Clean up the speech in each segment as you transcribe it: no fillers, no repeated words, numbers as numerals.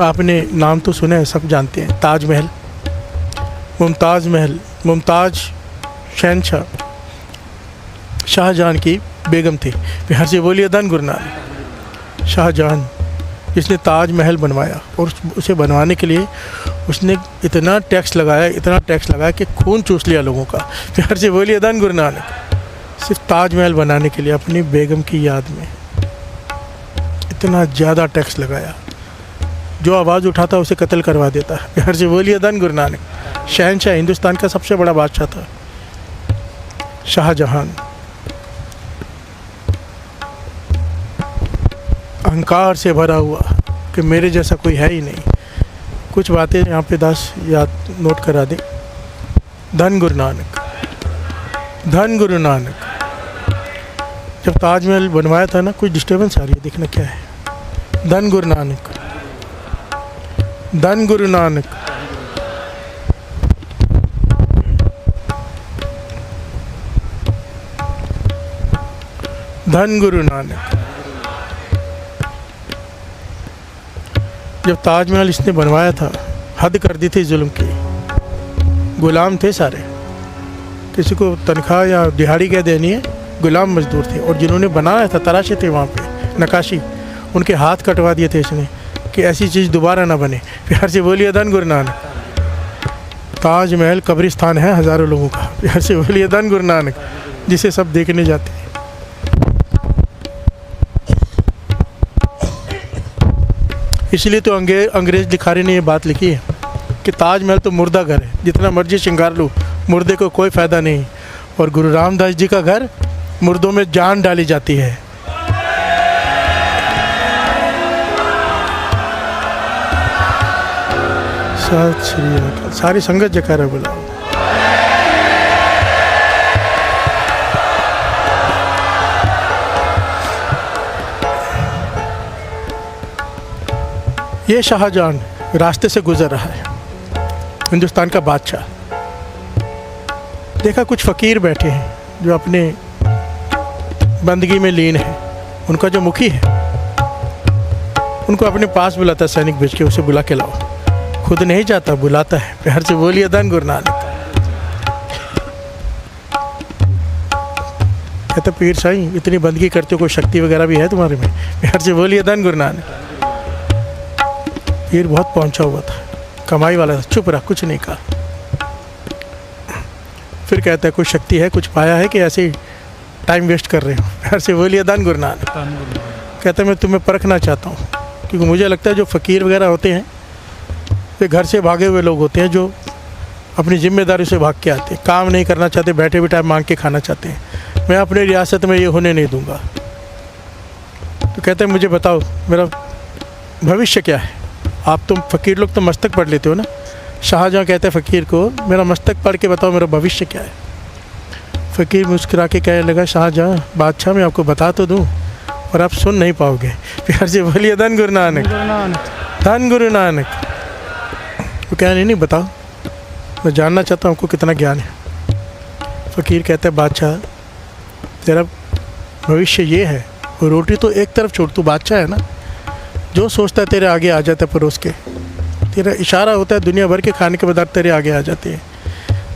आपने नाम तो सुना है, सब जानते हैं, ताजमहल, मुमताज़ शहनशाह शाहजहां की बेगम थी। बिहार से बोलिए धन गुरु नानक। शाहजहां जिसने ताजमहल बनवाया, और उसे बनवाने के लिए उसने इतना टैक्स लगाया कि खून चूस लिया लोगों का। बिहार से बोलिए धन गुरु नानक। सिर्फ ताजमहल बनाने के लिए अपनी बेगम की याद में इतना ज़्यादा टैक्स लगाया, जो आवाज़ उठाता उसे कत्ल करवा देता। बिहार से बोलिए धन गुरु नानक। शहनशाह, हिंदुस्तान का सबसे बड़ा बादशाह था शाहजहां। अहंकार से भरा हुआ कि मेरे जैसा कोई है ही नहीं। कुछ बातें यहाँ पे 10 याद नोट करा दें। धन गुरु नानक, धन गुरु नानक। जब ताजमहल बनवाया था ना, कुछ डिस्टर्बेंस आ रही है, देखना क्या है। धन गुरु नानक, धन गुरु नानक। धन गुरु नानक। जब ताजमहल इसने बनवाया था, हद कर दी थी जुल्म की। गुलाम थे सारे, किसी को तनख्वाह या दिहाड़ी क्या देनी है, गुलाम मजदूर थे। और जिन्होंने बनाया था, तराशे थे वहाँ पे नक्काशी, उनके हाथ कटवा दिए थे इसने कि ऐसी चीज़ दोबारा ना बने। प्यार से बोलिए धन गुरु नानक। ताजमहल कब्रिस्तान है हज़ारों लोगों का। प्यार से बोलिए धन गुरु नानक, जिसे सब देखने जाते हैं। इसलिए तो अंग्रेज़ लिखारी ने ये बात लिखी है कि ताजमहल तो मुर्दा घर है, जितना मर्जी श्रृंगार लो, मुर्दे को कोई फ़ायदा नहीं। और गुरु रामदास जी का घर, मुर्दों में जान डाली जाती है। सत श्री अकाल। सारी संगत जयकारा बुलाओ। ये शाहजहां रास्ते से गुजर रहा है, हिंदुस्तान का बादशाह। देखा कुछ फ़कीर बैठे हैं जो अपने बंदगी में लीन है। उनका जो मुखी है, उनको अपने पास बुलाता, सैनिक भेज के उसे बुला के लाओ। खुद नहीं जाता, बुलाता है। प्यार से बोलिए धन गुरु नानक। कहते पीर साईं, इतनी बंदगी करते हो, कोई शक्ति वगैरह भी है तुम्हारे में? प्यार से बोलिए धन गुरु नानक। पीर बहुत पहुंचा हुआ था, कमाई वाला था, चुप रहा, कुछ नहीं कहा। फिर कहता है कुछ शक्ति है, कुछ पाया है कि ऐसे ही टाइम वेस्ट कर रहे हो? प्यार से बोलिए धन गुरु नानक। कहता है मैं तुम्हें परखना चाहता हूँ, क्योंकि मुझे लगता है जो फ़कीर वगैरह होते हैं वे घर से भागे हुए लोग होते हैं, जो अपनी जिम्मेदारी से भाग के आते हैं, काम नहीं करना चाहते, बैठे बिठाए मांग के खाना चाहते हैं। मैं अपनी रियासत में ये होने नहीं दूंगा। तो कहते हैं मुझे बताओ मेरा भविष्य क्या है। आप तुम फ़कीर लोग तो मस्तक पढ़ लेते हो ना। शाहजहां कहते हैं फ़कीर को, मेरा मस्तक पढ़ के बताओ मेरा भविष्य क्या है। फ़कीर मुस्कुरा के कहने लगा, शाहजहां बादशाह मैं आपको बता तो दूं, और आप सुन नहीं पाओगे। प्यार से बोलिए धन गुरु नानक, धन गुरु नानक। वो कह नहीं बताओ, मैं जानना चाहता हूँ आपको कितना ज्ञान है। फ़कीर कहते हैं बादशाह तेरा भविष्य ये है। रोटी तो एक तरफ छोड़, तू बादशाह है ना, जो सोचता है तेरे आगे आ जाता है परोस के। तेरा इशारा होता है, दुनिया भर के खाने के पदार्थ तेरे आगे आ जाते हैं।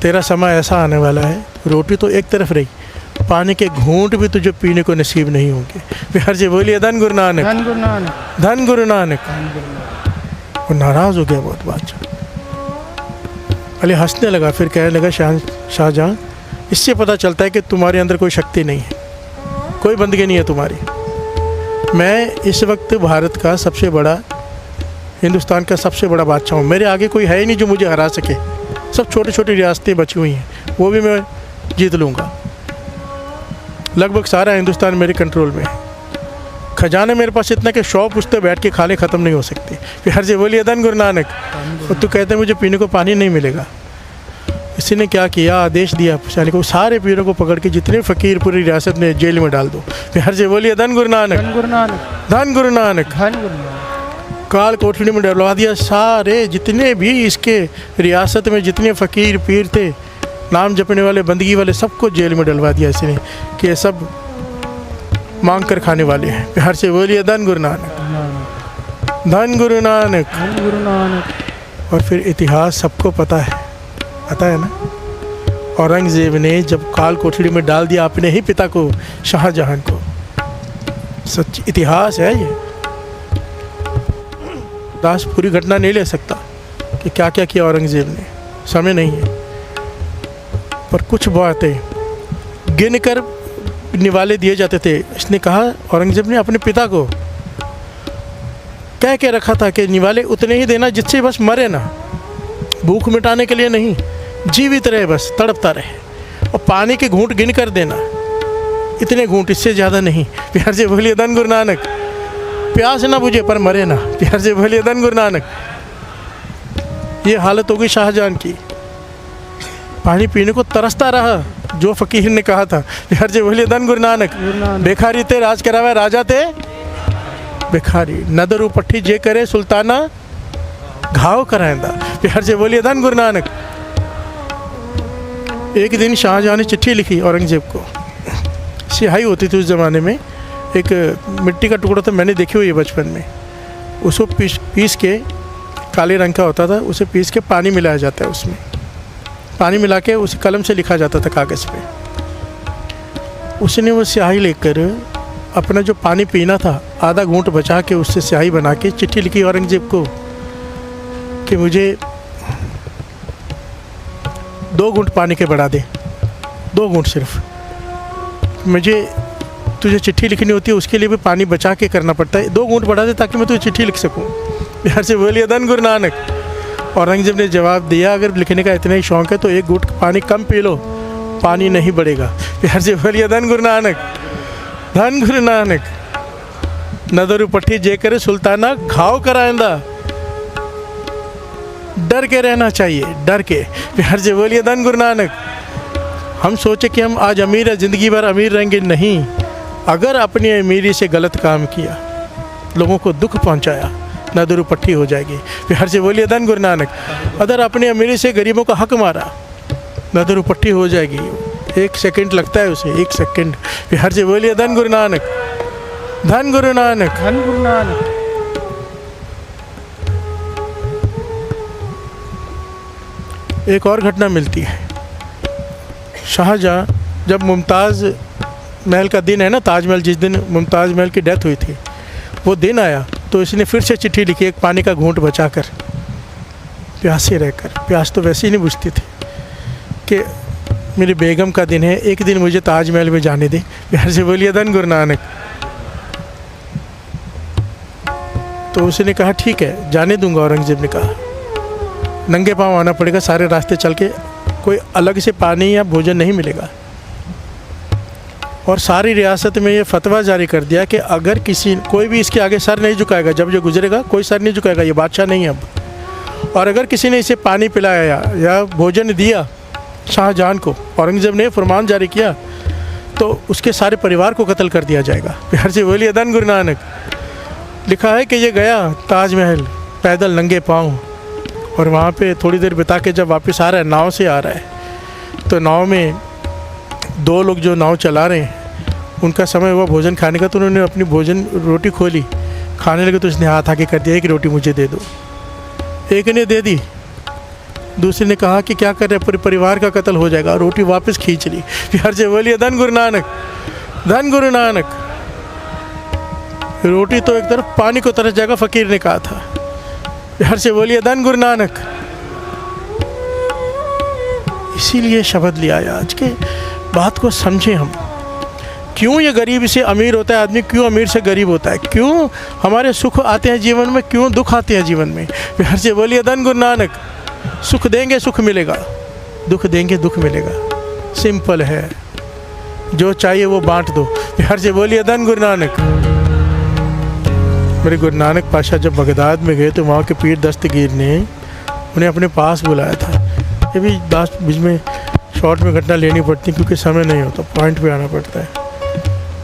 तेरा समय ऐसा आने वाला है, रोटी तो एक तरफ रही, पानी के घूंट भी तुझे पीने को नसीब नहीं होंगे। प्यार से बोलिए धन गुरु नानक, धन गुरु नानक, धन गुरु नानक। वो नाराज़ हो गया बहुत बादशाह, पहले हंसने लगा, फिर कहने लगा शाहजहां इससे पता चलता है कि तुम्हारे अंदर कोई शक्ति नहीं है, कोई बंदगी नहीं है तुम्हारी। मैं इस वक्त भारत का सबसे बड़ा, हिंदुस्तान का सबसे बड़ा बादशाह हूँ। मेरे आगे कोई है ही नहीं जो मुझे हरा सके। सब छोटी छोटी रियासतें बची हुई हैं, वो भी मैं जीत लूँगा। लगभग सारा हिंदुस्तान मेरे कंट्रोल में है। खजाना मेरे पास इतना कि 100 पुश्ते बैठ के खाले ख़त्म नहीं हो सकती। प्यार से बोलिए धन गुरु नानक। और तू कहते मुझे पीने को पानी नहीं मिलेगा। इसी ने क्या किया, आदेश दिया सैनिकों को, सारे पीरों को पकड़ के जितने फ़कीर पूरी रियासत में जेल में डाल दो। प्यार से बोलिए धन गुरु नानक, धन गुरु नानक, धन गुरु नानक, धन गुरु नानक। काल कोठरी में डलवा दिया सारे जितने भी इसके रियासत में जितने फ़कीर पीर थे, नाम जपने वाले, बंदगी वाले, सबको जेल में डलवा दिया इसने कि ये सब मांग कर खाने वाले हैं। प्यार से बोलिए धन गुरु नानक। धन गुरु नानक। धन गुरु नानक। और फिर इतिहास सबको पता है ना, औरंगजेब ने जब काल कोठरी में डाल दिया अपने ही पिता को, शाहजहां को। सच इतिहास है ये। दास पूरी घटना नहीं ले सकता कि क्या क्या किया औरंगजेब ने, समय नहीं है, पर कुछ बातें गिन कर निवाले दिए जाते थे। इसने कहा, औरंगजेब ने अपने पिता को कह के रखा था कि निवाले उतने ही देना जिससे बस मरे ना, भूख मिटाने के लिए नहीं, जीवित रहे, बस तड़पता रहे। और पानी के घूंट गिन कर देना, इतने घूंट, इससे ज़्यादा नहीं। प्यार से बोलिए धन गुरु नानक। प्यास ना बुझे पर मरे ना। प्यार से बोलिए धन गुरु नानक। ये हालत होगी शाहजहां की, पानी पीने को तरसता रहा, जो फकीर ने कहा था। प्यार से बोलिए धन गुरु नानक। बेखारी ते राज करावे राजा ते बेखारी, नदरू पट्टी जे करे सुल्ताना घाव कराएंदा। प्यार से बोलिए धन गुरु नानक। एक दिन शाहजहां ने चिट्ठी लिखी औरंगजेब को। स्याही होती थी उस ज़माने में, एक मिट्टी का टुकड़ा था, मैंने देखी हुई है बचपन में। उसको पीस के, काले रंग का होता था, उसे पीस के पानी मिलाया जाता है, उसमें पानी मिला के उसे कलम से लिखा जाता था कागज़ पे। उसने वो स्याही लेकर अपना जो पानी पीना था आधा घूंट बचा के उससे स्याही बना के चिट्ठी लिखी औरंगजेब को कि मुझे 2 घूंट पानी के बढ़ा दे, 2 घूंट सिर्फ। मुझे तुझे चिट्ठी लिखनी होती है, उसके लिए भी पानी बचा के करना पड़ता है, 2 घूंट बढ़ा दे ताकि मैं तुझे चिट्ठी लिख सकूं। प्यार से बोलिए धन गुरु नानक। औरंगजेब ने जवाब दिया, अगर लिखने का इतना ही शौक़ है तो 1 घूंट पानी कम पी लो, पानी नहीं बढ़ेगा। प्यार से बोलिए धन गुरु नानक। धन गुरु नानक। नदरू पट्टी जे करे सुल्ताना घाव कराएंदा। डर के रहना चाहिए, डर के। प्यार से बोलिए धन गुरु नानक। हम सोचे कि हम आज अमीर है, ज़िंदगी भर अमीर रहेंगे, नहीं। अगर अपनी अमीरी से गलत काम किया, लोगों को दुख पहुंचाया, नदरू पट्टी हो जाएगी। प्यार से बोलिए धन गुरु नानक। अगर अपनी अमीरी से गरीबों का हक मारा, नदरू पट्टी हो जाएगी। 1 सेकंड लगता है उसे, 1 सेकंड। प्यार से बोलिए धन गुरु नानक। धन गुरु नानक। धन गुरु नानक। एक और घटना मिलती है। शाहजहां जब मुमताज़ महल का दिन है ना, ताजमहल, जिस दिन मुमताज़ महल की डेथ हुई थी, वो दिन आया तो इसने फिर से चिट्ठी लिखी, एक पानी का घूंट बचाकर, प्यासे रहकर। प्यास तो वैसे ही नहीं बुझती थी कि मेरी बेगम का दिन है, एक दिन मुझे ताजमहल में जाने दे। प्यार से बोलिए धन गुरु नानक। तो उसने कहा ठीक है, जाने दूंगा। औरंगजेब ने कहा नंगे पाँव आना पड़ेगा, सारे रास्ते चल के, कोई अलग से पानी या भोजन नहीं मिलेगा। और सारी रियासत में ये फतवा जारी कर दिया कि अगर कोई भी इसके आगे सर नहीं झुकाएगा, जब जो गुजरेगा कोई सर नहीं झुकाएगा, ये बादशाह नहीं है अब। और अगर किसी ने इसे पानी पिलाया या भोजन दिया शाहजहां को, औरंगजेब ने फरमान जारी किया, तो उसके सारे परिवार को कत्ल कर दिया जाएगा। प्यार से बोलिए धन गुरु नानक। लिखा है कि ये गया ताजमहल पैदल नंगे पाँव, और वहाँ पे थोड़ी देर बिता के जब वापस आ रहा है, नाव से आ रहा है, तो नाव में 2 लोग जो नाव चला रहे हैं, उनका समय हुआ भोजन खाने का, तो उन्होंने अपनी रोटी खोली, खाने लगे तो उसने हाथ आके कर दिया, 1 रोटी मुझे दे दो। एक ने दे दी, दूसरे ने कहा कि क्या कर रहे, पूरे परिवार का कत्ल हो जाएगा, रोटी वापस खींच ली। प्यार से बोलिए धन गुरु नानक। धन गुरु नानक। रोटी तो एक तरफ, पानी को तरस जाएगा, फ़कीर ने कहा था। प्यार से बोलिए धन गुरु नानक। इसीलिए शब्द लिया है आज के। बात को समझें हम, क्यों ये गरीब से अमीर होता है आदमी, क्यों अमीर से गरीब होता है, क्यों हमारे सुख आते हैं जीवन में, क्यों दुख आते हैं जीवन में। प्यार से बोलिए धन गुरु नानक। सुख देंगे सुख मिलेगा, दुख देंगे दुख मिलेगा। सिंपल है, जो चाहिए वो बांट दो। प्यार से बोलिए धन गुरु नानक। मेरे गुरु नानक पातशाह जब बगदाद में गए तो वहाँ के पीर दस्तगीर ने उन्हें अपने पास बुलाया था। ये भी लास्ट बीच में शॉर्ट में घटना लेनी पड़ती क्योंकि समय नहीं होता, पॉइंट पे आना पड़ता है।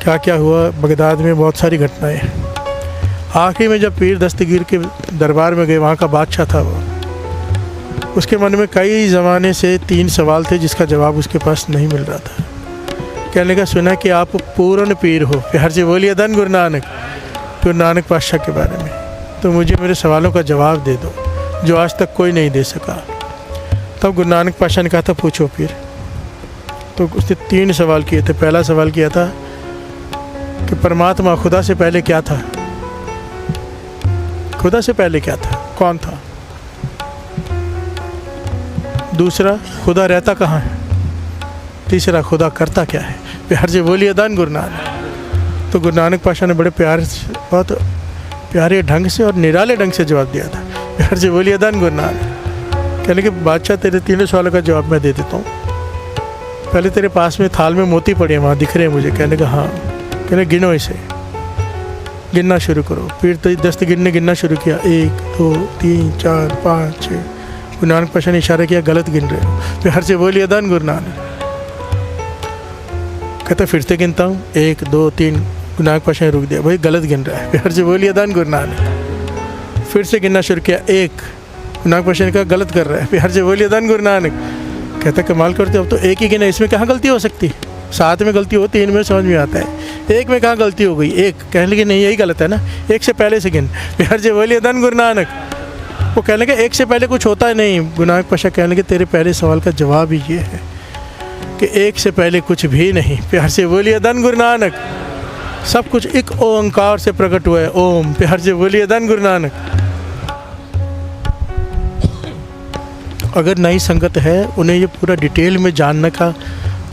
क्या क्या हुआ बगदाद में, बहुत सारी घटनाएं। आखिर में जब पीर दस्तगीर के दरबार में गए, वहाँ का बादशाह था वो, उसके मन में कई ज़माने से 3 सवाल थे जिसका जवाब उसके पास नहीं मिल रहा था। कहने का सुना कि आप पूर्ण पीर हो। प्यार से बोलिए धन गुरु नानक। गुरु नानक पातशाह के बारे में तो मुझे मेरे सवालों का जवाब दे दो जो आज तक कोई नहीं दे सका। तब गुरु नानक पातशाह ने कहा था पूछो फिर। तो उसने 3 सवाल किए थे। पहला सवाल किया था कि परमात्मा खुदा से पहले क्या था, खुदा से पहले क्या था, कौन था। दूसरा, खुदा रहता कहाँ है। तीसरा, खुदा करता क्या है। प्यार से बोलिए दान गुरु नानक। तो गुरु नानक पातशाह ने बड़े प्यार से, बहुत प्यारे ढंग से और निराले ढंग से जवाब दिया था। प्यार से बोलिए दान गुरु नानक। कहने कि बादशाह तेरे 3 सवालों का जवाब मैं दे देता हूँ। पहले तेरे पास में थाल में मोती पड़े हैं, वहाँ दिख रहे हैं मुझे। कहने का हाँ। कहने गिनो इसे, गिनना शुरू करो। फिर तो 10 गिनना शुरू किया। 1 2 3 4 5 6। गुरु नानक पातशाह ने इशारा किया गलत गिन रहे हो। प्यार से बोलिए दान गुरु नानक। कहता फिर से गिनता हूँ 1 2 3। गुरु नानक पातशाह ने रुक दिया, भाई गलत गिन रहा है। प्यार से बोलिए दान गुरु नानक। फिर से गिनना शुरू किया 1। गुरु नानक पातशाह ने कहा गलत कर रहा है। प्यार से बोलिए दान गुरु नानक। कहता कमाल करते अब तो 1 ही गिना, इसमें कहाँ गलती हो सकती। 7 में गलती हो, 3 में समझ में आता है, 1 में कहाँ गलती हो गई। 1 कहने लगे नहीं यही गलत है ना, 1 से पहले से गिन। प्यार से बोलिए दान गुरु नानक। वो कहने लगे 1 से पहले कुछ होता है नहीं। गुरु नानक पातशाह कहने लगे तेरे पहले सवाल का जवाब ही ये है कि 1 से पहले कुछ भी नहीं। प्यार से बोलिए दान गुरु नानक। सब कुछ एक ओंकार से प्रकट हुआ है, ओम। प्यार से बोलिए दान गुरु नानक। अगर नई संगत है उन्हें ये पूरा डिटेल में जानने का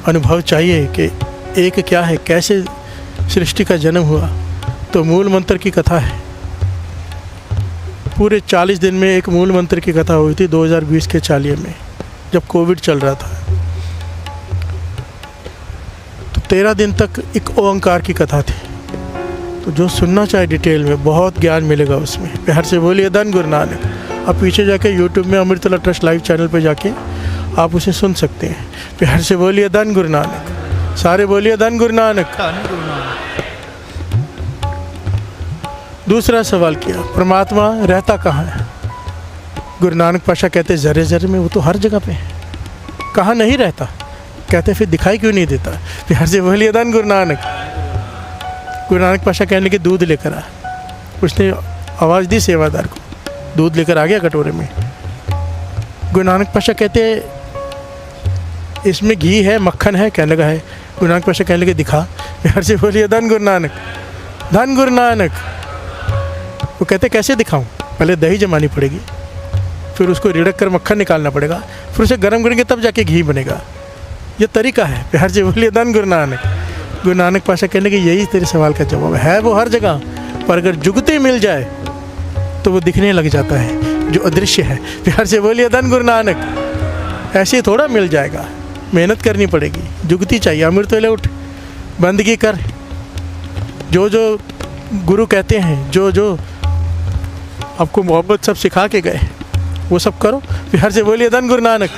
अनुभव चाहिए कि एक क्या है, कैसे सृष्टि का जन्म हुआ, तो मूल मंत्र की कथा है। पूरे 40 दिन में एक मूल मंत्र की कथा हुई थी 2020 के चालिये में, जब कोविड चल रहा था। तो 13 दिन तक एक ओंकार की कथा थी। तो जो सुनना चाहे डिटेल में बहुत ज्ञान मिलेगा उसमें। प्यार से बोलिए दान गुरु नानक। आप पीछे जाके यूट्यूब में अमृतला ट्रस्ट लाइव चैनल पे जाके आप उसे सुन सकते हैं। प्यार से बोलिए दान गुरु नानक। सारे बोलिए दान गुरु नानक। दूसरा सवाल किया परमात्मा रहता कहाँ है। गुरु नानक पातशाह कहते ज़रे ज़रे में, वो तो हर जगह पे है, कहाँ नहीं रहता। कहते फिर दिखाई क्यों नहीं देता। प्यार से बोलिए दान गुरु नानक। गुरु नानक पातशाह कहने के दूध लेकर आ। उसने आवाज़ दी सेवादार को, दूध लेकर आ गया कटोरे में। गुरु नानक पातशाह कहते इसमें घी है, मक्खन है। कहने लगा है। गुरु नानक पातशाह कहने लगे दिखा। प्यार से बोलिए धन गुरु नानक। धन गुरु नानक। वो कहते कैसे दिखाऊं। पहले दही जमानी पड़ेगी, फिर उसको रिड़क कर मक्खन निकालना पड़ेगा, फिर उसे गर्म करेंगे तब जाके घी बनेगा। ये तरीका है। प्यार से बोलिए धन गुरु नानक। गुरु नानक पातशाह कहने लगे यही तेरे सवाल का जवाब है। वो हर जगह, पर अगर जुगते मिल जाए तो वो दिखने लग जाता है, जो अदृश्य है। प्यार से बोलिए धन गुरु नानक। ऐसे थोड़ा मिल जाएगा, मेहनत करनी पड़ेगी, जुगती चाहिए। अमृत वेले उठ, बंदगी कर, जो जो गुरु कहते हैं, जो जो आपको मोहब्बत सब सिखा के गए वो सब करो। प्यार से बोलिए धन गुरु नानक।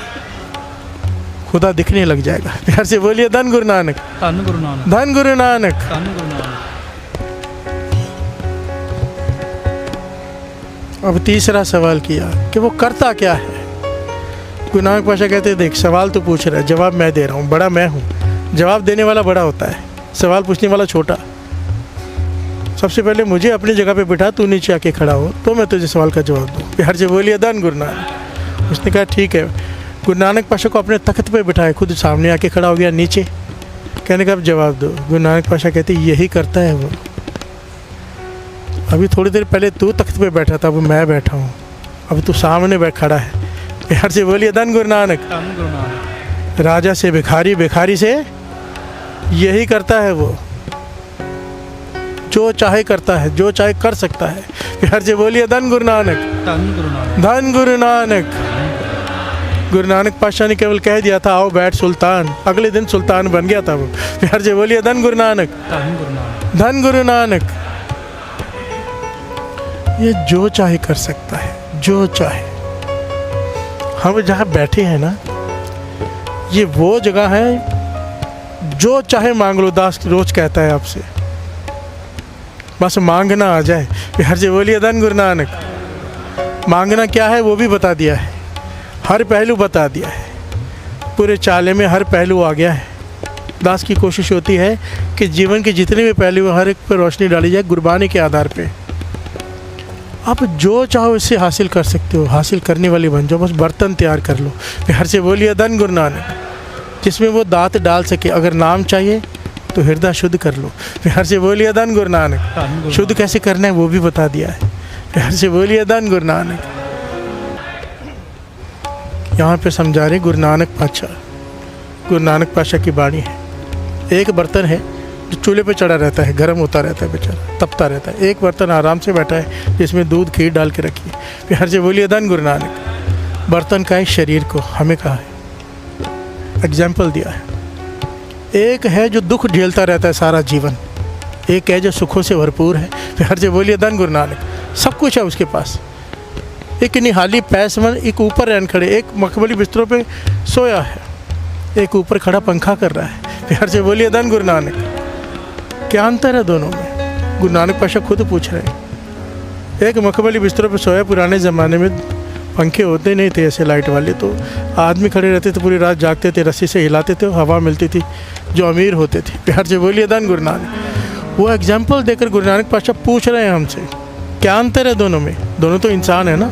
खुदा दिखने लग जाएगा। प्यार से बोलिए धन गुरु नानक। धन गुरु नानक। धन गुरु नानक। धन गुरु नानक। अब तीसरा सवाल किया कि वो करता क्या है। गुरु नानक पातशाह कहते देख सवाल तो पूछ रहा है, जवाब मैं दे रहा हूँ, बड़ा मैं हूँ। जवाब देने वाला बड़ा होता है, सवाल पूछने वाला छोटा। सबसे पहले मुझे अपनी जगह पे बिठा, तू नीचे आके खड़ा हो तो मैं तुझे सवाल का जवाब दूँ। प्यार से बोलिए धन गुरु नानक। उसने कहा ठीक है। गुरु नानक पातशाह को अपने तख्त पे बिठाए, खुद सामने आके खड़ा हो गया नीचे। कहने का अब जवाब दो। गुरु नानक पातशाह कहते यही करता है वो। अभी थोड़ी देर पहले तू तख्त पे बैठा था, अब मैं बैठा हूँ, अब तू सामने बैठ खड़ा है। प्यार से बोलिए धन गुरु नानक। धन गुरु नानक। राजा से भिखारी, भिखारी से यही करता है वो। जो चाहे करता है, जो चाहे कर सकता है। प्यार से बोलिए धन गुरु नानक। धन गुरु नानक। धन गुरु नानक। गुरु नानक पातशाह ने केवल कह दिया था आओ बैठ सुल्तान, अगले दिन सुल्तान बन गया था वो। प्यार से बोलिए धन गुरु नानक। धन गुरु नानक। धन गुरु नानक। ये जो चाहे कर सकता है, जो चाहे। हम जहाँ बैठे हैं ना, ये वो जगह है जो चाहे मांग लो। दास रोज कहता है आपसे, बस मांगना आ जाए। प्यार से बोलिए धन गुरु नानक। मांगना क्या है वो भी बता दिया है, हर पहलू बता दिया है। पूरे चाले में हर पहलू आ गया है। दास की कोशिश होती है कि जीवन के जितने भी पहलू हर एक पर रोशनी डाली जाए गुरबानी के आधार पे। आप जो चाहो इससे हासिल कर सकते हो, हासिल करने वाली बन जाओ, बस बर्तन तैयार कर लो। प्यार से बोलिए धन गुरु नानक, जिसमें वो दांत डाल सके। अगर नाम चाहिए तो हृदय शुद्ध कर लो। प्यार से बोलिए धन गुरु नानक। शुद्ध कैसे करना है वो भी बता दिया है। प्यार से बोलिए धन गुरु नानक। यहाँ पे समझा रहे गुरु नानक पातशाह, गुरु नानक पातशाह की बाणी है। एक बर्तन है जो चूल्हे पे चढ़ा रहता है, गर्म होता रहता है, बेचारा तपता रहता है। एक बर्तन आराम से बैठा है जिसमें दूध खीर डाल के रखी है। प्यार से बोलिए धन गुरु नानक। बर्तन का है शरीर को, हमें कहा है, एग्जाम्पल दिया है। एक है जो दुख झेलता रहता है सारा जीवन, एक है जो सुखों से भरपूर है। प्यार से बोलिए धन गुरु नानक। सब कुछ है उसके पास। एक निहाली पैसमन, एक ऊपर रहन खड़े, एक मखमली बिस्तरों पे सोया है, एक ऊपर खड़ा पंखा कर रहा है। प्यार से बोलिए धन गुरु नानक। क्या अंतर है दोनों में? गुरु नानक पातशाह खुद पूछ रहे हैं। एक मखमली बिस्तरों पे सोया, पुराने ज़माने में पंखे होते नहीं थे ऐसे लाइट वाले, तो आदमी खड़े रहते थे, पूरी रात जागते थे, रस्सी से हिलाते थे, हवा मिलती थी, जो अमीर होते थे। प्यार से बोलिए धन गुरु नानक। वो एग्जाम्पल देकर गुरु नानक पातशाह पूछ रहे हैं हमसे, क्या अंतर है दोनों में? दोनों तो इंसान है ना।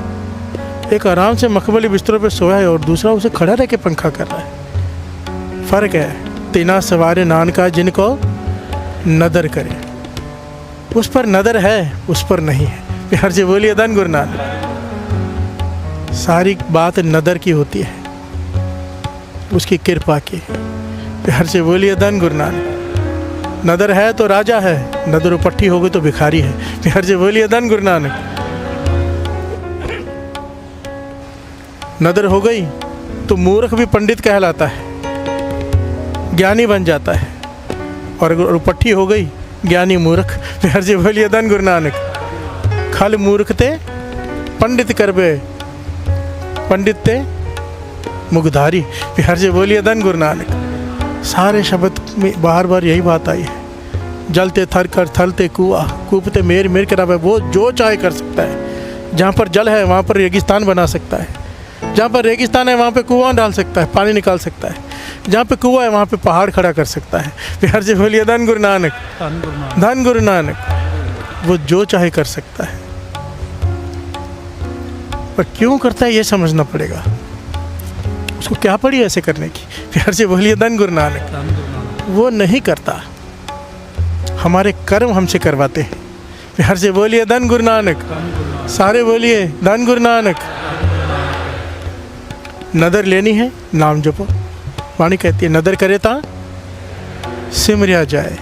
एक आराम से मखमली बिस्तरों पे सोया है और दूसरा उसे खड़ा रह के पंखा कर रहा है। फ़र्क है। तीना सवारे नानका जिनको नदर करे, उस पर नदर है, उस पर नहीं है। प्यार से बोलिए धन गुरु नानक। सारी बात नदर की होती है, उसकी कृपा की। प्यार से बोलिए धन गुरु नानक। नदर है तो राजा है, नदर उपट्ठी हो गई तो भिखारी है। प्यार से बोलिए धन गुरु नानक। नदर हो गई तो मूर्ख भी पंडित कहलाता है, ज्ञानी बन जाता है, और अगर उपट्ठी हो गई ज्ञानी मूर्ख। प्यार से बोलिए धन गुरु नानक। खल मूर्ख ते पंडित करबे, पंडित ते मुखधारी। प्यार से बोलिए धन गुरु नानक। सारे शब्द में बार बार यही बात आई है। जलते थर कर थलते कुआ, कूपते मेर मेर करावे। वो जो चाहे कर सकता है। जहाँ पर जल है वहाँ पर रेगिस्तान बना सकता है, जहाँ पर रेगिस्तान है वहाँ पे कुआं डाल सकता है, पानी निकाल सकता है, जहाँ पे कुआं है वहाँ पे पहाड़ खड़ा कर सकता है। प्यार से बोलिए धन गुरु नानक। धन गुरु नानक। वो जो चाहे कर सकता है, पर क्यों करता है ये समझना पड़ेगा। उसको क्या पड़ी ऐसे करने की? प्यार से बोलिए धन गुरु नानक। वो नहीं करता, हमारे कर्म हमसे करवाते हैं। प्यार से बोलिए धन गुरु नानक। सारे बोलिए धन गुरु नानक। नदर लेनी है, नाम जपो। वाणी कहती है नदर करे ता सिमरिया जाए।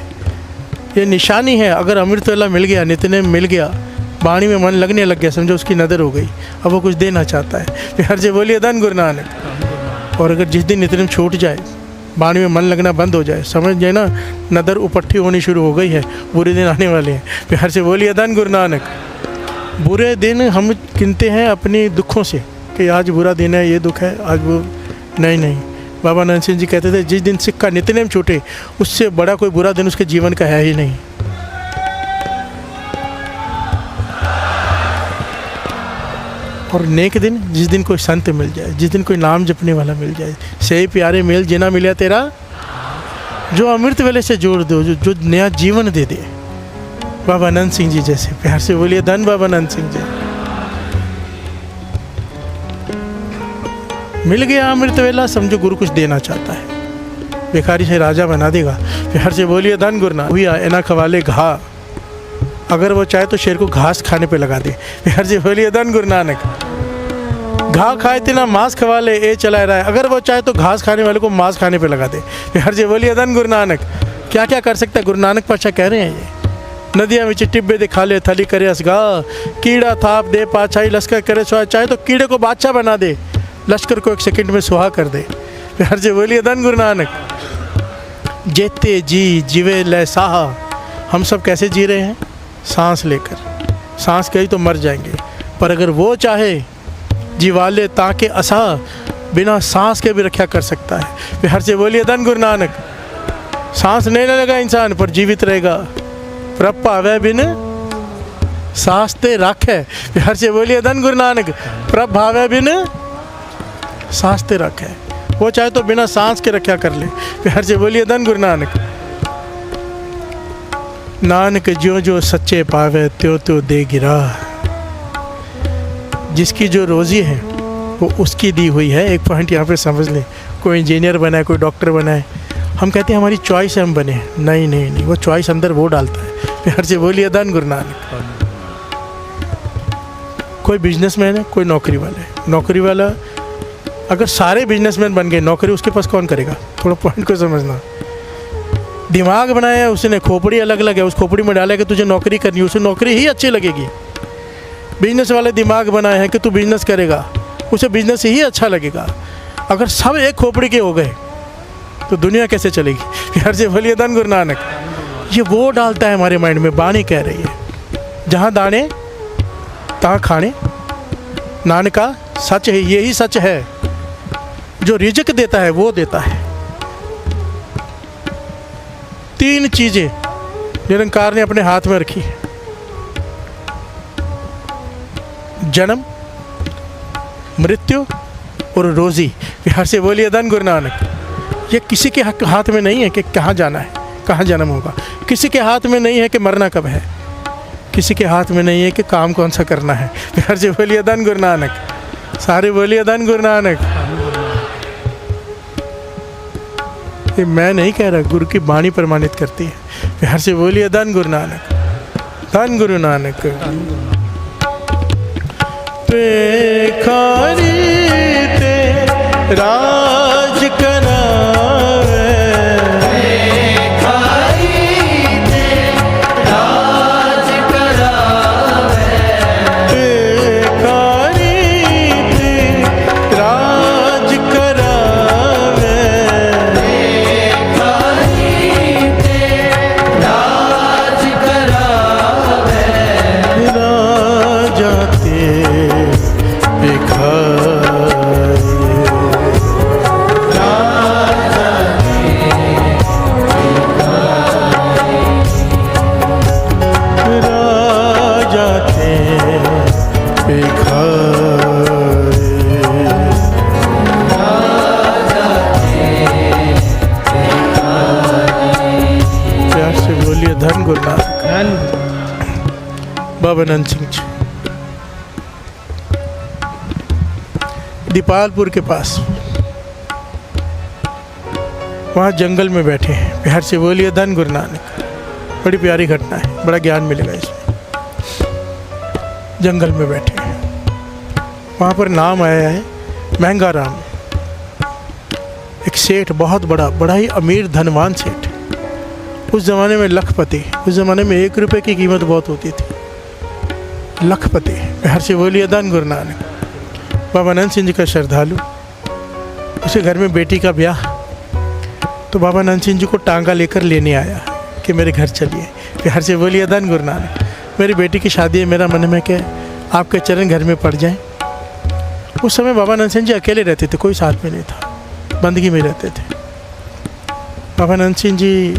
ये निशानी है। अगर अमृत वेला मिल गया, नित्य मिल गया, वाणी में मन लगने लग गया, समझो उसकी नदर हो गई, अब वो कुछ देना चाहता है। प्यार से बोलिए धन गुरु नानक। और अगर जिस दिन नित्य छूट जाए, वाणी में मन लगना बंद हो जाए, समझ जाए ना नदर उपट्ठी होनी शुरू हो गई है, बुरे दिन आने वाले हैं। प्यार से बोलिए धन गुरु नानक। बुरे दिन हम गिनते हैं अपने दुखों से कि आज बुरा दिन है, ये दुख है, आज वो। नहीं, बाबा नानक सिंह जी कहते थे जिस दिन सिक्का नित्यनेम छूटे, उससे बड़ा कोई बुरा दिन उसके जीवन का है ही नहीं। और नेक दिन, जिस दिन कोई संत मिल जाए, जिस दिन कोई नाम जपने वाला मिल जाए, सही प्यारे मेल जिना मिला तेरा, जो अमृत वेले से जोड़ दो, जो नया जीवन दे दे। बाबा आनंद सिंह जी जैसे। प्यार से बोलिए धन बाबा आनंद सिंह जी। मिल गया अमृत वेला, समझो गुरु कुछ देना चाहता है, भिखारी से राजा बना देगा। प्यार से बोलिए धन गुरु नानक। हुई एना खवाले घा, अगर वो चाहे तो शेर को घास खाने पे लगा दे। प्यार से बोलिए धन गुरु नानक। घा खाए तेना मांस खवा ले, ए चला रहा है, अगर वो चाहे तो घास खाने वाले को मांस खाने पे लगा दे। प्यार से बोलिए धन गुरु नानक। क्या क्या कर सकता है गुरु नानक पातशाह कह रहे हैं। ये नदियाँ में टिब्बे दिखा ले, थली करे असगा, कीड़ा थाप दे पाछाई लश्कर करे सुहा। चाहे तो कीड़े को बादशाह बना दे, लश्कर को 1 सेकंड में सुहा कर दे। प्यार से बोलिए धन गुरु नानक। जेते जी जीवे ले साहा। हम सब कैसे जी रहे हैं? सांस लेकर। सांस गई तो मर जाएंगे, पर अगर वो चाहे जीवाले ताके असा, बिना सांस के भी रक्षा कर सकता है। प्यार से बोलिए धन गुरु नानक। सांस नहीं लेगा इंसान पर जीवित रहेगा। प्रभ भावे बिन सांस ते राखे। प्यार से बोलिए धन गुरु नानक। प्रभ भावे बिन सांस ते रखे। वो चाहे तो बिना सांस के रक्षा कर ले। प्यार से बोलिए धन गुरु नानक। नानक ज्यों ज्यों सच्चे पावे त्यों त्यों दे गिरा। जिसकी जो रोज़ी है वो उसकी दी हुई है। एक पॉइंट यहाँ पे समझ लें, कोई इंजीनियर बना है, कोई डॉक्टर बना है, हम कहते हैं हमारी चॉइस है हम बने। नहीं नहीं नहीं, वो चॉइस अंदर वो डालता है। प्यार से बोलिए धन गुरु नानक। कोई बिजनेसमैन है, कोई नौकरी वाला है। नौकरी वाला अगर सारे बिजनेसमैन बन गए, नौकरी उसके पास कौन करेगा? थोड़ा पॉइंट को समझना। दिमाग बनाया उसने, खोपड़ी अलग अलग है, उस खोपड़ी में डाला कि तुझे नौकरी करनी है, उसे नौकरी ही अच्छी लगेगी। बिजनेस वाले दिमाग बनाए हैं कि तू बिजनेस करेगा, उसे बिजनेस ही अच्छा लगेगा। अगर सब एक खोपड़ी के हो गए तो दुनिया कैसे चलेगी? प्यार से बोलिए धन गुरु नानक। ये वो डालता है हमारे माइंड में। बाणी कह रही है, जहाँ दाने तहाँ खाने। नानका सच है, यही सच है। जो रिज़्क देता है वो देता है। 3 चीज़ें निरंकार ने अपने हाथ में रखी है, जन्म, मृत्यु और रोज़ी। प्यार से बोलिए धन गुरु नानक। ये किसी के हाथ में नहीं है कि कहाँ जाना है, कहाँ जन्म होगा। किसी के हाथ में नहीं है कि मरना कब है। किसी के हाथ में नहीं है कि काम कौन सा करना है। प्यार से बोलिए धन गुरु नानक। सारे बोलिए धन गुरु नानक। ये मैं नहीं कह रहा, गुरु की वाणी प्रमाणित करती है। प्यार से बोलिए धन गुरु नानक। धन गुरु नानक। पेखारी ते राज करावे, धन गुरु नानक। बाबा नंद सिंह जी दीपालपुर के पास, वहाँ जंगल में बैठे हैं। प्यार से बोलिए धन गुरु नानक। बड़ी प्यारी घटना है, बड़ा ज्ञान मिलेगा इसमें। जंगल में बैठे हैं, वहाँ पर नाम आया है महंगा राम। एक सेठ, बहुत बड़ा ही अमीर धनवान सेठ। उस ज़माने में लखपति, उस ज़माने में 1 रुपये की कीमत बहुत होती थी। लखपति। प्यार से बोलिए धन गुरु नानक। बाबा नंद सिंह जी का श्रद्धालु, उसे घर में बेटी का ब्याह, तो बाबा नंद सिंह जी को टांगा लेकर लेने आया कि मेरे घर चलिए। प्यार से बोलिए धन गुरु नानक। मेरी बेटी की शादी है, मेरा मन में क्या आपके चरण घर में पड़ जाएं। उस समय बाबा नंद सिंह जी अकेले रहते थे, कोई साथ में नहीं था, बंदगी में रहते थे। बाबा नंद सिंह जी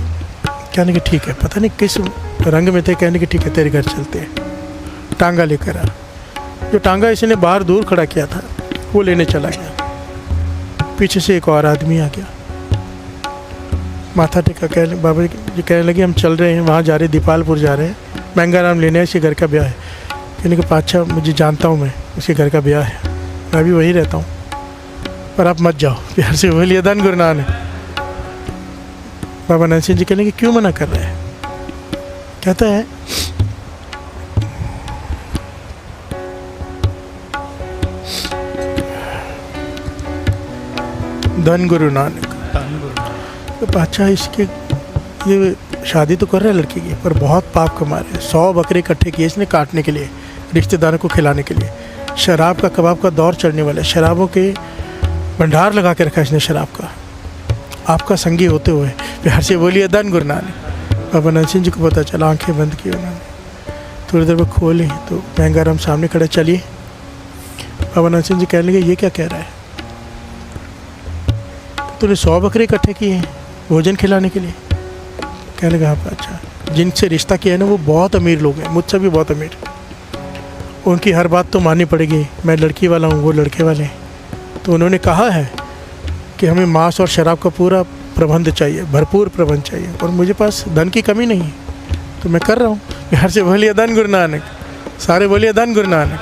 कहने कि ठीक है, पता नहीं किस रंग में थे, कहने कि ठीक है तेरे घर चलते हैं, टांगा लेकर आ। जो टांगा इसने बाहर दूर खड़ा किया था वो लेने चला गया। पीछे से एक और आदमी आ गया, माथा टेका, कहने बाबा जी कहने लगे हम चल रहे हैं, वहाँ जा रहे, दीपालपुर जा रहे हैं, महंगा राम लेने, इसके घर का ब्याह है। कहने कि पाछा मुझे जानता हूँ मैं, उसके घर का ब्याह है, मैं भी वहीं रहता हूँ, पर आप मत जाओ। प्यार से बोलिए धन गुरु नानक। बाबा नंद सिंह जी कहने कि क्यों मना कर रहे हैं? कहता है धन गुरु नानक। तो बादशाह इसके ये शादी तो कर रहा है लड़की की, पर बहुत पाप कमा रहे हैं। 100 बकरे इकट्ठे किए इसने काटने के लिए, रिश्तेदारों को खिलाने के लिए। शराब का, कबाब का दौर चढ़ने वाला है, शराबों के भंडार लगा के रखा इसने शराब का। आपका संगी होते हुए प्यार से बोलिए धन गुरु नानक। बाबा नंद सिंह जी को पता चला, आंखें बंद की उन्होंने, थोड़ी देर में खोली तो महंगा राम सामने खड़े। चलिए। बाबा नंद सिंह जी कहने लगे ये क्या कह रहा है? तूने 100 बकरे इकट्ठे किए हैं भोजन खिलाने के लिए? कहने लगा हाँ। अच्छा, जिनसे रिश्ता किया है ना वो बहुत अमीर लोग हैं, मुझसे भी बहुत अमीर, उनकी हर बात तो माननी पड़ेगी। मैं लड़की वाला हूँ, वो लड़के वाले हैं, तो उन्होंने कहा है कि हमें मांस और शराब का पूरा प्रबंध चाहिए, भरपूर प्रबंध चाहिए, और मुझे पास धन की कमी नहीं है, तो मैं कर रहा हूँ। प्यार से बोलिए धन गुरु नानक। सारे बोलिए धन गुरु नानक।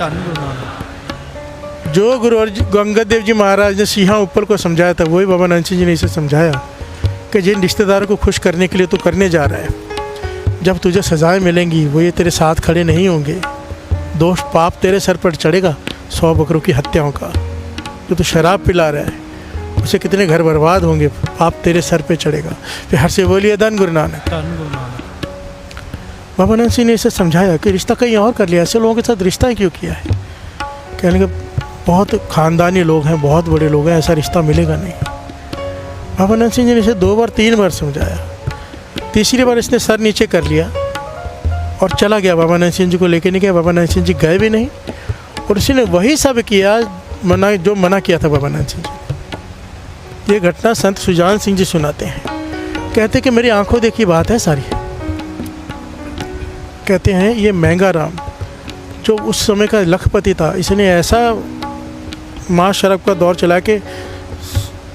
जो गुरु अंगद देव जी महाराज ने सिंहा ऊपर को समझाया था, वही बाबा नानक सिंह जी ने इसे समझाया कि जिन रिश्तेदारों को खुश करने के लिए तू करने जा रहा है, जब तुझे सजाएं मिलेंगी वो ये तेरे साथ खड़े नहीं होंगे। दोष पाप तेरे सर पर चढ़ेगा 100 बकरों की हत्याओं का। जो तू शराब पिला रहा है उसे कितने घर बर्बाद होंगे, पाप तेरे सर पे चढ़ेगा। फिर हर से बोलिए धन गुरु नानक। धन गुरु नानक। बाबा नानक सिंह ने इसे समझाया कि रिश्ता कहीं और कर लिया, ऐसे लोगों के साथ रिश्ता ही क्यों किया है। कहने के बहुत ख़ानदानी लोग हैं, बहुत बड़े लोग हैं, ऐसा रिश्ता मिलेगा नहीं। बाबा नानक सिंह जी ने इसे 2 बार 3 बार समझाया। तीसरी बार इसने सर नीचे कर लिया और चला गया। बाबा नानक सिंह जी को लेके नहीं गया। बाबा नानक सिंह जी गए भी नहीं और उसने वही सब किया जो मना किया था बाबा नानक सिंह जी। ये घटना संत सुजान सिंह जी सुनाते हैं। कहते कि मेरी आंखों देखी बात है सारी। कहते हैं ये महंगा राम जो उस समय का लखपति था, इसने ऐसा मांस शराब का दौर चला के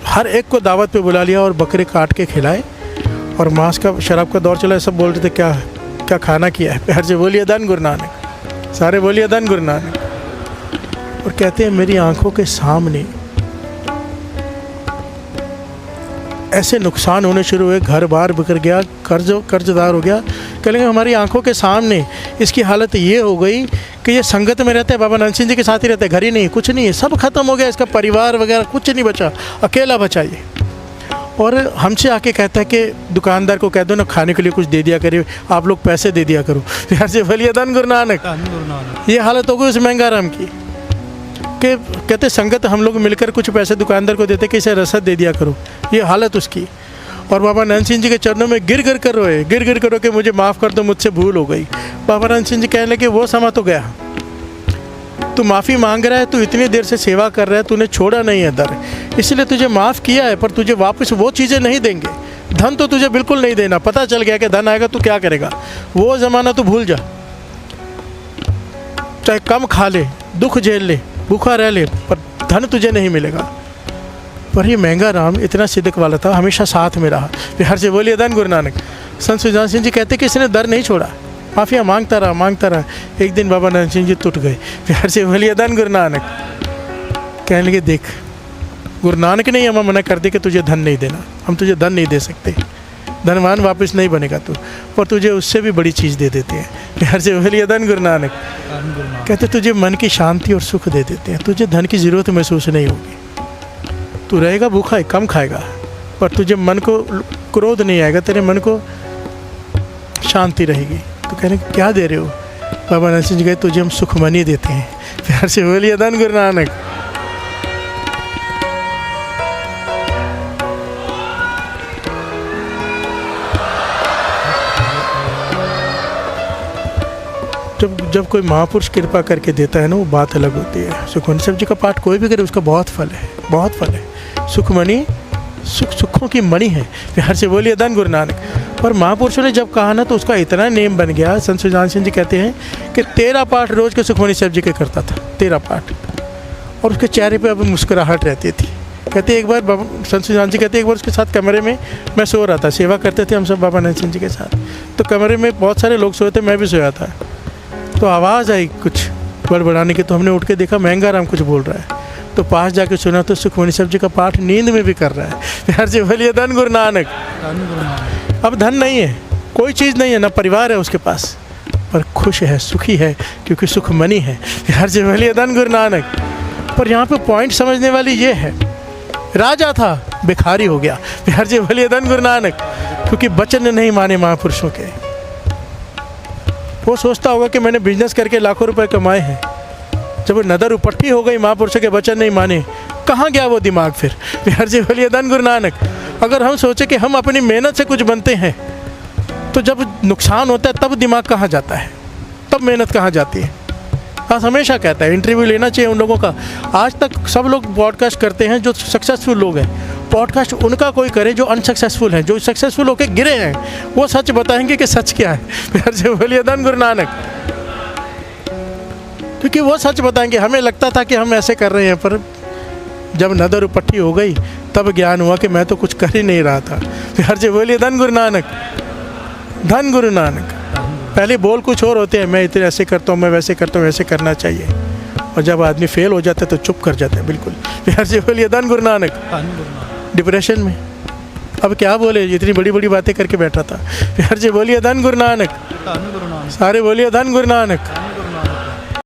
हर एक को दावत पे बुला लिया और बकरे काट के खिलाए और मांस का शराब का दौर चला। सब बोल रहे थे क्या क्या खाना किया है। प्यार से बोलिए धन गुरु नानक। सारे बोलिए धन गुरु नानक। और कहते हैं मेरी आंखों के सामने ऐसे नुकसान होने शुरू हुए, घर बार बिखर गया, कर्जदार हो गया। कहेंगे हमारी आंखों के सामने इसकी हालत ये हो गई कि ये संगत में रहते हैं, बाबा नानक सिंह जी के साथ ही रहते हैं, घर ही नहीं, कुछ नहीं है, सब खत्म हो गया, इसका परिवार वगैरह कुछ नहीं बचा, अकेला बचा ये। और हमसे आके कहता है कि दुकानदार को कह दो ना खाने के लिए कुछ दे दिया करे, आप लोग पैसे दे दिया करो। प्यार से बोलिए धन गुरु नानक। धन गुरु नानक। ये हालत हो गई उस महंगा राम की कि कहते संगत हम लोग मिलकर कुछ पैसे दुकानदार को देते कि इसे रसद दे दिया करो। ये हालत उसकी। और बाबा नानक सिंह जी के चरणों में गिर गिर कर रोए, गिर गिर कर रो कि मुझे माफ़ कर दो, मुझसे भूल हो गई। बाबा नानक सिंह जी कहने लगे वो समा तो गया, तू माफ़ी मांग रहा है, तू इतनी देर से सेवा कर रहा है, तूने छोड़ा नहीं है दर, इसलिए तुझे माफ़ किया है, पर तुझे वापस वो चीज़ें नहीं देंगे। धन तो तुझे बिल्कुल नहीं देना, पता चल गया कि धन आएगा तो क्या करेगा, वो ज़माना तो भूल जा। चाहे कम खा ले, दुख झेल ले, भूखा रह ले, पर धन तुझे नहीं मिलेगा। पर ये महंगा राम इतना सिद्क वाला था, हमेशा साथ में रहा। बिहार से बोलिए धन गुरु नानक। संत सुजान सिंह जी कहते कि इसने दर नहीं छोड़ा, माफिया मांगता रहा। एक दिन बाबा नानक सिंह जी टूट गए। बिहार से बोलिए धन गुरु नानक। कहने लगे देख, गुरु नानक ने हमें मना कर दी कि तुझे धन नहीं देना, हम तुझे धन नहीं दे सकते, धनवान वापस नहीं बनेगा तू, पर तुझे उससे भी बड़ी चीज़ दे देते हैं। बिहार से बोलिए धन गुरु नानक। कहते तुझे मन की शांति और सुख दे देते हैं, तुझे धन की ज़रूरत महसूस नहीं होगी, तू रहेगा भूखा है, कम खाएगा, पर तुझे मन को क्रोध नहीं आएगा, तेरे मन को शांति रहेगी। तो कहने क्या दे रहे हो। बाबा नानक सिंह जी कहे तुझे हम सुखमनी देते हैं। प्यार से बोलिए धन गुरु नानक। जब कोई महापुरुष कृपा करके देता है ना, वो बात अलग होती है। सुखमनी साहब जी का पाठ कोई भी करे उसका बहुत फल है, बहुत फल है। सुखमनी सुखों की मणि है। प्यार से बोलिए धन गुरु नानक। पर महापुरुषों ने जब कहा ना तो उसका इतना नेम बन गया। संत सुजान सिंह जी कहते हैं कि 13 पाठ रोज़ के सुखमनी साहब जी के करता था, 13 पाठ, और उसके चेहरे पे अब मुस्कुराहट रहती थी। कहते एक बार संत सुजान जी कहते एक बार उसके साथ कमरे में मैं सो रहा था, सेवा करते थे हम सब बाबा नानक सिंह जी के साथ, तो कमरे में बहुत सारे लोग सोए थे, मैं भी सोया था, तो आवाज़ आई कुछ बड़बड़ाने की, तो हमने उठ के देखा महंगा राम कुछ बोल रहा है। तो पास जाके सुना तो सुखमनी साहब जी का पाठ नींद में भी कर रहा है। प्यार से बोलिए धन गुरु नानक। अब धन नहीं है, कोई चीज़ नहीं है, ना परिवार है उसके पास, पर खुश है, सुखी है, क्योंकि सुखमनी है। प्यार से बोलिए धन गुरु नानक। पर यहाँ पे पॉइंट समझने वाली ये है, राजा था भिखारी हो गया। प्यार से बोलिए धन गुरु नानक, क्योंकि वचन नहीं माने महापुरुषों के। वो सोचता होगा कि मैंने बिजनेस करके लाखों रुपए कमाए हैं, जब वो नदर उपट्टी हो गई, महापुरुषों के वचन नहीं माने, कहाँ गया वो दिमाग फिर। प्यार से बोलिए धन गुरु नानक। अगर हम सोचे कि हम अपनी मेहनत से कुछ बनते हैं, तो जब नुकसान होता है तब दिमाग कहाँ जाता है, तब मेहनत कहाँ जाती है। हाँ, हमेशा कहता है इंटरव्यू लेना चाहिए उन लोगों का। आज तक सब लोग पॉडकास्ट करते हैं जो सक्सेसफुल लोग हैं, पॉडकास्ट उनका कोई करे जो अनसक्सेसफुल हैं। जो सक्सेसफुल होकर गिरे हैं वो सच बताएंगे कि सच क्या है। प्यार से बोलिए धन गुरु नानक। क्योंकि वो सच बताएंगे। हमें लगता था कि हम ऐसे कर रहे हैं, पर जब नदर उपट्टी हो गई तब ज्ञान हुआ कि मैं तो कुछ कर ही नहीं रहा था। प्यार से बोलिए धन गुरु नानक। धन गुरु नानक। पहले बोल कुछ और होते हैं, मैं इतने ऐसे करता हूँ, मैं वैसे करता हूँ, वैसे करना चाहिए, और जब आदमी फेल हो जाता है तो चुप कर जाता है बिल्कुल। प्यार से बोलिए धन गुरु नानक। धन गुरु नानक। डिप्रेशन में अब क्या बोले, इतनी बड़ी बड़ी बातें करके बैठा था। प्यार से बोलिए धन गुरु नानक। धन गुरु नानक। सारे बोलिए धन गुरु नानक। धन गुरु